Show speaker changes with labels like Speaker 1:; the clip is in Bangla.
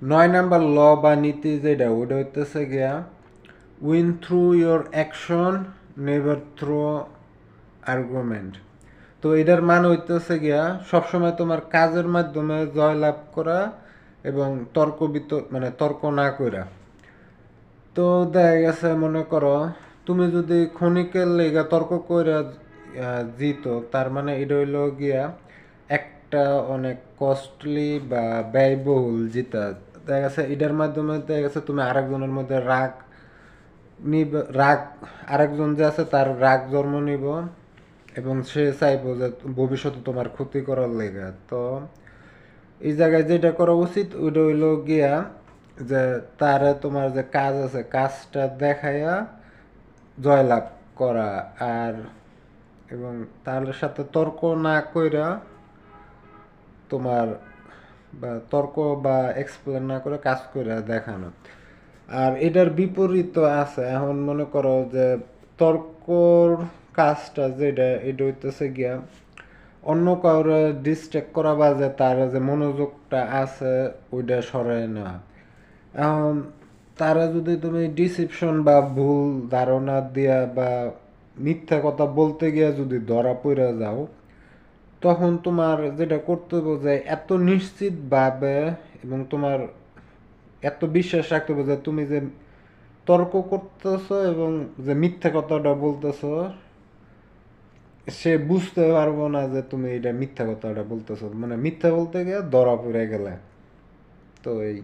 Speaker 1: 9 নাম্বার ল বা নীতি যেটা ওটা হইতেছে গিয়া win through your action never through argument. তো এটার মানে হইতেছে গিয়া সবসময় তোমার কাজের মাধ্যমে জয়লাভ করা এবং মানে তর্ক না করা। তো দেখা গেছে মনে করো তুমি যদি ক্ষণিকের লেগা তর্ক করে জিতো, তার মানে এটা হইলো গিয়া একটা অনেক কস্টলি বা ব্যয়বহুল জিতা। দেখা গেছে এটার মাধ্যমে দেখা গেছে তুমি আরেকজনের মধ্যে রাগ আরেকজন যে আছে তার রাগ জন্ম নিব এবং সে চাইবো যে ভবিষ্যতে তোমার ক্ষতি করার লেগে। তো এই জায়গায় যেটা করা উচিত ওইটা হইলো গিয়া যে তারে তোমার যে কাজ আছে কাজটা দেখাইয়া জয়লাভ করা। আর এবং তার সাথে তর্ক না কইরা তোমার বা তর্ক বা এক্সপ্লেন না করে কাজ করে দেখানো। আর এটার বিপরীত আছে, এখন মনে করো যে তর্কর কাজটা যেটা এটা হইতেছে গিয়া অন্য কাউরে ডিস্ট্র্যাক্ট করা বা যে তার যে মনোযোগটা আছে ওইটা সরায় নেওয়া। এখন তারা যদি তুমি ডিসিপশন বা ভুল ধারণা দিয়া বা মিথ্যা কথা বলতে গিয়া যদি ধরা পড়ে যাও, তখন তোমার যেটা করতে হবে যে এত নিশ্চিতভাবে এবং তোমার এত বিশ্বাস রাখতে হবে যে তুমি যে তর্ক করতেছো এবং যে মিথ্যা কথাটা বলতেছো সে বুঝতে পারবো না যে তুমি এটা মিথ্যা কথাটা বলতেছো, মানে মিথ্যা বলতে গিয়ে ধরা পড়ে গেলে। তো এই